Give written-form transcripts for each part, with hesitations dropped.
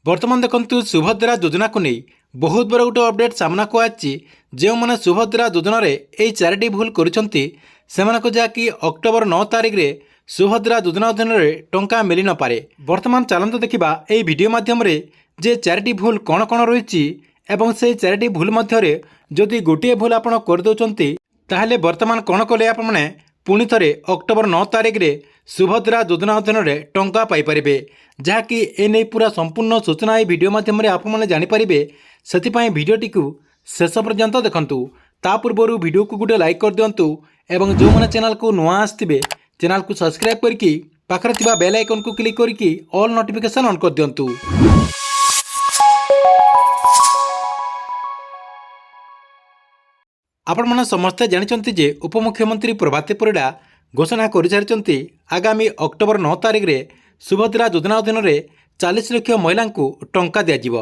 बर्तमान देखु सुभद्रा योजना को नहीं बहुत बड़ गोटे अपडेट सामना को आछि। जो मैंने सुभद्रा योजना यही चारिटी भूल कर जहाँकि अक्टोबर 9 तारिख रे सुभद्रा योजना अधीन में टंका मिल न पारे। बर्तमान चलते देखा यही वीडियो माध्यम जे चारिटी भूल कौन कौन रही एवं से चारिटी भूल मध्य जदि गोटे भूल आप करदे ताहले वर्तमान कौन कले आपने पुणी थे अक्टोबर 9 तारिख रे सुभद्रा योजना अधीन में टंका पाइपर जहाँकि एने पूरा संपूर्ण सूचना ये वीडियो माध्यम आपने जानीपारे से भिडटी को शेष पर्यंत देखूँ। ता पूर्व वीडियो को गोटे लाइक कर दिंतु एवं जो मैंने चैनल को नुआ आसवे चैनल को सब्सक्राइब करके पाखरे थिबा बेल आइकन को क्लिक करके ऑल नोटिफिकेशन ऑन कर दिंतु। आपण मैंने समस्ते जानते जे उपमुख्यमंत्री प्रभात परिड़ा घोषणा कर सारी आगामी अक्टोबर 9 तारिख रे सुभद्रा योजना अधीन में 40 लाख महिला को टंका दिज्व।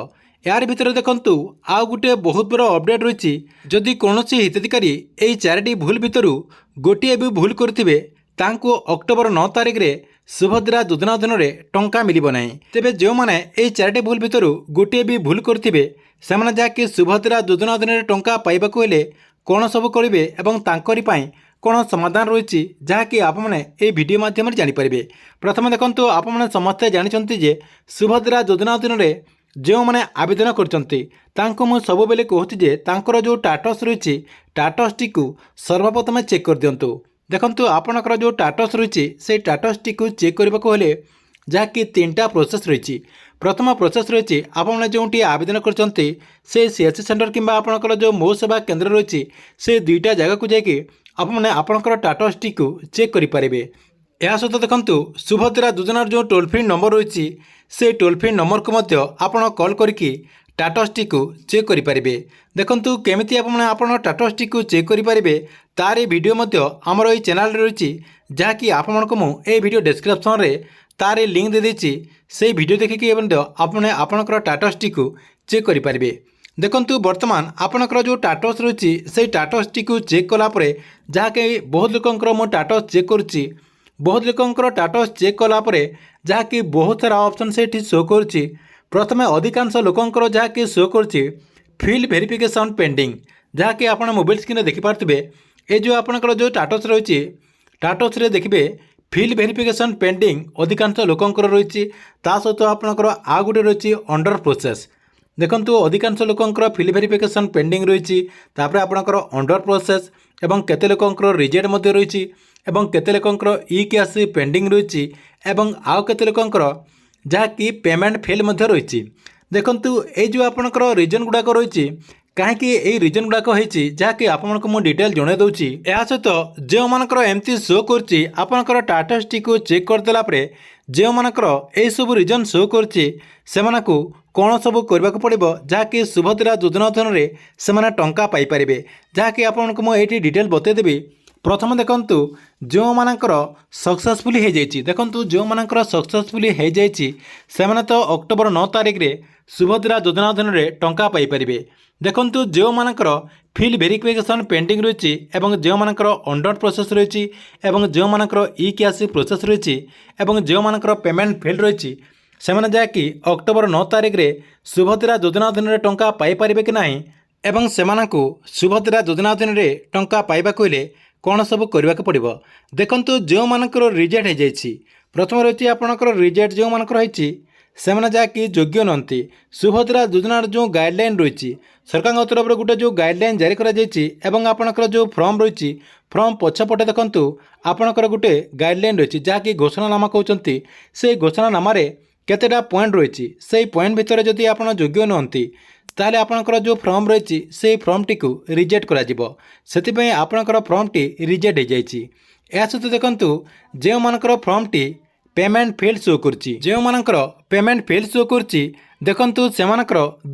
यार भितर देखु आउ गोटे बहुत बड़ अपडेट रही। जदि कौन हिताधिकारी यही चारिटी भूल भितर गोटे भी भूल करेंगे तांको अक्टोबर 9 तारिख रे सुभद्रा योजना अधीन में टंका मिलिब ना। तेबे जो मैंने यही चारिटी भूल भितर गोटे भी भूल करेंगे से जहाँकि सुभद्रा योजना अधीन में टंका पाइबाकू हेले कौन सब करेंगे एवं तांकरी पाई कौन समाधान रही जहाँकि आपने ये वीडियो माध्यम जानीपारे। प्रथम देखो आपने समस्ते जानते जे सुभद्रा योजना अधीन में जो मैंने आवेदन कर सब बेले कहूँ जो टाटस रही टाटस टी सर्वप्रथम चेक कर दिंतु। देखो आपणकर जो टाटस रही से टाटस टी चेक करने को हेले जहाँकि 3टा प्रोसेस रही। प्रथम प्रोसेस रही आपने जो आवेदन कर CSC सेंटर किंबा आपणकर जो मो सेवा केन्द्र रही से 2टा जगह को जाकि आपने आपणकर टाटस टी चेक करेंगे। यह सहित देखु सुभद्रा योजनार जो टोल फ्री नंबर रही से टोल फ्री नंबर को आपड़ कॉल करके टाटस टी चेक करेंगे। देखु केमी आपड़ टाटस टी चेक करेंगे तार वीडियो आमर ये चैनल रही जहाँकि आपको वीडियो डिस्क्रिप्शन में तार लिंक दे देछि से वीडियो देखिए आपने आपणकर टाटस टी चेक करेंगे। देखु वर्तमान आपणकर जो टाटस रही से टाटस टी चेक कलापर जहाँकि बहुत लोकंर मो टाटस चेक करुच्ची बहुत लोकंर टाटस चेक कलापर जहाँकि बहुत सारा ऑप्शन से शो करुच्ची। प्रथमे अधिकांश लोकंर जहाँकि शो करुच्ची फील्ड वेरिफिकेशन पेंडिंग जहाँकि आप मोबाइल स्क्रीन देखिपारे ये जो आपणकर जो टाटस रही टाटस देखिए फील्ड वेरिफिकेशन पेंडिंग अधिकांश लोकंर रही। सहित आपणकर आ गोटे रही अंडर प्रोसेस। देखु अधिकांश लोकंर फील्ड वेरिफिकेशन पेंडिंग रही आपणकर अंडर प्रोसेस एवं केते लोकंर रिजेक्ट रही एवं केते लोकंर ई कैश पेंडिंग रही एवं आउ केते लोकंर जहाँकि पेमेंट फेल रही। देखु ये जो आपणकर रिजन गुड़ाक रही कहीं रिजन गुड़ाक होती जहाँकि आपको डिटेल जन दूसरी। यह सहित जो मानकर एमती शो कर टाटस टी चेक करदेला जो मानकर यही सब रिजन शो कर कौन सब करने को पड़ो जहाँकि सुभद्रा योजना अधीन में से टंका पाइपर जहाँकि आपको मुझे डिटेल बतईदेवी। प्रथम देखु जो मानकर सक्सेसफुली हो जाइए देखु जो मानकर सक्सेसफुली हो जाइए से तो अक्टोबर 9 तारिख रे सुभद्रा योजना अधीन में टंका पाइपर। देखु जो मानकर फील्ड वेरिफिकेशन पेंडिंग रही एवं जो मानकर अंडर प्रोसेस रही एवं जो मानकर ई कैश प्रोसेस रही एवं जो मानकर पेमेंट फेल रही से जहाँकि अक्टोबर 9 तारिख रे सुभद्रा योजना अधीन में टंका पाइपर कि नहीं एवं से सुभद्रा योजना अधीन में टंका पाइबाकू हेले कौन सब करने को पड़ो। देखु जो मानकर रिजेक्ट हो जाइए प्रथम रही आपणकर रिजेक्ट जो मानकर रही से जहाँकि योग्य नहंती सुभद्रा योजनार जो गाइडलाइन रही सरकार तरफ गोटे जो गाइडलाइन जारी कर आपणकर जो फॉर्म रही फॉर्म पछपटे देखु आपणकर गोटे गाइडलाइन रही जहाँकि घोषणानामा कहते से घोषणानामा केतेटा पॉइंट रही से पॉइंट भितर जदि आप योग्य नहंती ताले आपणकर जो फॉर्म रही से फॉर्म टी रिजेक्ट कर आपणकर फॉर्म टी रिजेक्ट हो जाइए। यह सहित देखु जो मानकर form T payment fail show करछि जो मानकर पेमेंट फेल शो करछि देखु से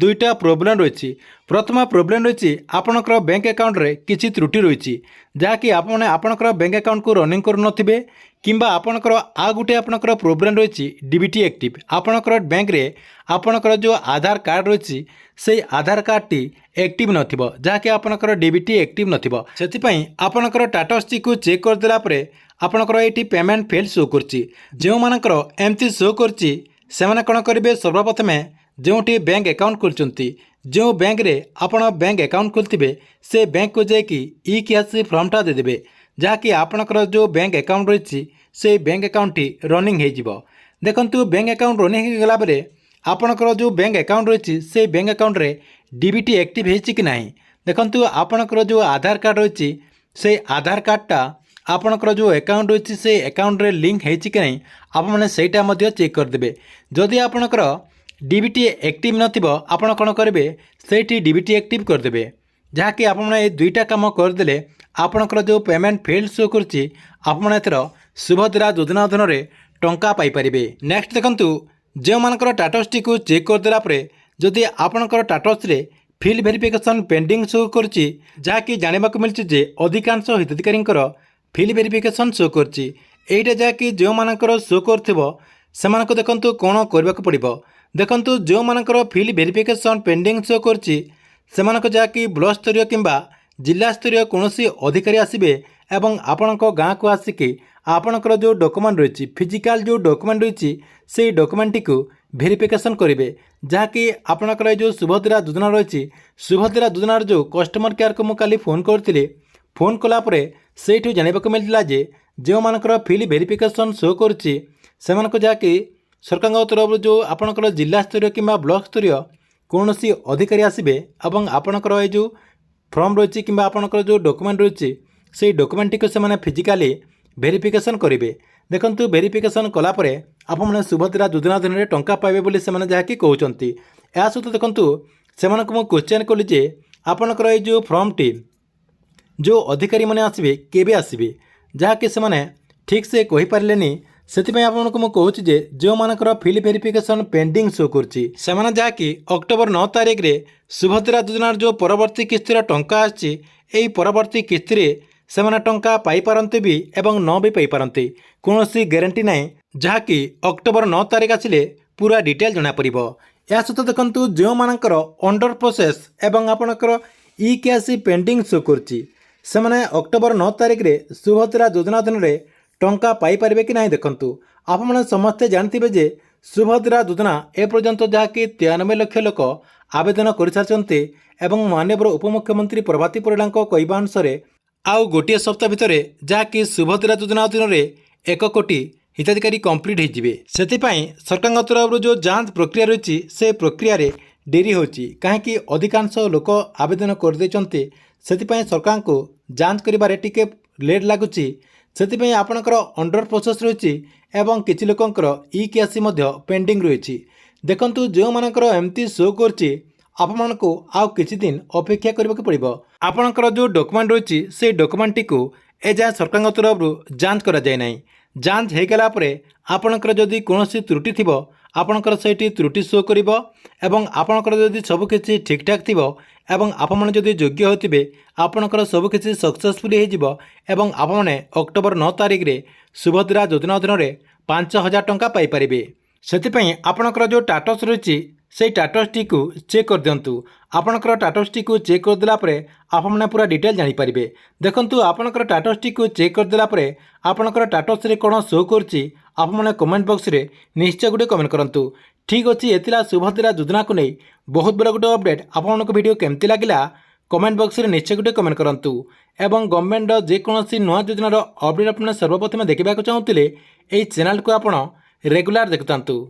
2टा प्रोब्लेम रही। प्रथम प्रोब्लेम रही आपणकर बैंक अकाउंट रे किसी त्रुटि रही जहाँकि आपने आपणकर बैंक अकाउंट को रनिंग करूनथिबे किंबा आपणकर आ गोटे आपणकर प्रोब्लेम रही डीबीटी एक्टिव आपणकर बैंक रे आपणकर जो आधार कार्ड रही से आधार कार्ड टी एक्टिव नथिबो जहाँकि आपणकर डीबीटी एक्टिव नथिबो सेतिपई आपणकर टाटस टी को चेक करदेला परे आपणकर एटी पेमेंट फेल शो करछि। जो मानकर एमती शो करछि से कौन करेंगे सर्वप्रथमे जोटी बैंक अकाउंट खोलुंट जो बैंक रे आपण बैंक अकाउंट खोलते से बैंक को जाकि ई केवाईसी फॉर्मटा देदेवे जहाँकि आपणकर जो बैंक अकाउंट रही से बैंक अकाउंट रनिंग हो देखु बैंक अकाउंट रनिंग हो गला बेले आपणकर जो बैंक अकाउंट रही से बैंक अकाउंट रे डीबीटी एक्टिव होती कि ना देखु आपणकर जो आधार कार्ड रही से आधार कार्डटा आपणकर जो अकाउंट रही से अकाउंट रे लिंक होती कि नहीं आपने सहीटा चेक करदे जदि आपणकर डीबीटी एक्टिव नथिबो आपण कौन करेंगे से डीबीटी एक्टिव करदे जहाँकि आपने ये दुईटा काम करदे आपणकर जो पेमेंट फेल्ड शो करछि आपण एथर सुभद्रा योजना अधीन में टंका पाइपारे। नेक्स्ट देखंतु जो मानकर टाटसटी को चेक करदेला परे जदि आपणकर टाटस रे फिल वेरिफिकेशन पेंडिंग शो करछि जहाँकि जानवाक मिलछि जे अधिकांश हिताधिकारींकर फिल वेरिफिकेशन शो करछि एटा जहाँकि जो मानकर शो करथिबो सेमानक देखंतु कोन करबाक पड़िबो देखंतु जो मानकर फिल वेरिफिकेशन पेंडिंग शो करछि सेमानक जहाँकि ब्लॉक स्तरीय किंबा जिला स्तरीय कौन अधिकारी आसबे एवं आपणक गाँ को आसिकी आपणकर जो डॉक्यूमेंट रही फिजिकल जो डॉक्यूमेंट रही से डॉक्यूमेंट को वेरिफिकेशन करेंगे जहाँकि आपणकर जो सुभद्रा योजना रही सुभद्रा योजनार जो कस्टमर केयर को मुझे फोन करती फोन कलापर से जानवाक मिलता जे जो मानकर फिल वेरिफिकेशन शो करछि सेमानक जहाँकि सरकार तरफ जो आपणकर जिला स्तरीय किंबा ब्लॉक स्तरीय कौन अधिकारी आसबे एवं आपणकर ये जो फॉर्म रही कि आपणकर जो डॉक्यूमेंट रही से डॉक्यूमेंट को से फिजिकाली वेरिफिकेशन करेंगे देखंतु वेरिफिकेशन कलापर आपने सुभद्रा योजना अधीन में टंका पाइबे बोली से जहाँकि कहते या सहित देखंतु से क्वेश्चन कली जे आपणकर ये जो फॉर्म टी जो अधिकारी मैंने आसबे केबे आसबे जहाँकि से ठीक से कहि पारलेनी सेतिपय आपनको मु कहूछि जे जो मानकर फिल वेरिफिकेशन पेंडिंग शो करछि सेमाने जाकि अक्टोबर 9 तारिख रे सुभद्रा योजनार जो परवर्ती किस्तिर टंका आछि एई परवर्ती किस्तिर सेमाने टंका पाई पारन्ते भी एवं न भी पाई पारन्ते कोनोसी ग्यारंटी नाही जाकि अक्टोबर 9 तारिख आसिले पूरा डिटेल जणा परिबो या सहित देखंतु जो मानकर अंडर प्रोसेस एवं आपनकर ई केवाईसी पेंडिंग शो करछि सेमाने अक्टोबर 9 तारिख रे सुभद्रा योजना अधीन रे टंका पाई पारे कि नहीं देखंतु आपने समस्ते जानते जे सुभद्रा योजना एपर्यंत जहाँकि 93 लाख लोक आवेदन कर सारी एवं माननीय उपमुख्यमंत्री प्रभाती परिड़ा कहवा अनुसार आउ गोटे सप्ताह भितर जहाँकि सुभद्रा योजना अधीन में 1 कोटी हिताधिकारी कंप्लीट होइजिबे सेतिपई सरकार तरफ जो जांच प्रक्रिया रही से प्रक्रिया रे डेरी होची कहीं अधिकांश लोक आवेदन कर देचंते सेतिपई सरकार को जांच करिबारे टिके लेट लागुची सेतिपई आपणकर अंडर प्रोसेस रही एवं किछि लोकंकर ई केवाईसी पेंडिंग रही देखंतु जो मानकर एमती शो करछि आपको आउ किछि दिन अपेक्षा करबाक पड़िबो आपणकर जो डॉक्यूमेंट रही से डॉक्यूमेंट को एजाए सरकार तरफ जांच करा जाय नाही जांच हो गला परे आपणकर जदि कोनोसी त्रुटि थिबो आपणकर सेठी त्रुटि शो करिबो एवं आपणकर जदि सब किछि ठीक ठाक थिबो एवं आपमने जदि योग्य होतिबे आपणकर सब किछि सक्सेसफुली हो जिवो एवं आपमने अक्टोबर 9 तारिख रे सुभद्रा योजना अधीन में 5000 टंका पाई परिबे सेतिपई आपणकर जो टाटस रही से टाटसटी को चेक कर दिंतु आपणकर टाटसटी को चेक कर देला परे आपमने पूरा डिटेल जानि परिबे देखंतु आपणकर टाटसटी को चेक कर देला परे आपणकर टाटस रे कोन शो करछि आपमने कमेंट बॉक्स रे निश्चय गुटे कमेंट करंतु ठीक अछि एतिला सुभद्रा योजना को नहीं बहुत बड़ा गोटे अपडेट आपनको वीडियो केमती लागिला कमेंट बॉक्स रे निश्चय गुटे कमेंट करंतु एवं गवर्नमेंट जेकोसी नुआ योजनार अपडेट आपने सर्वप्रथम देखा चाहूँगे यही चैनल को आप रेगुलर देखुंतु।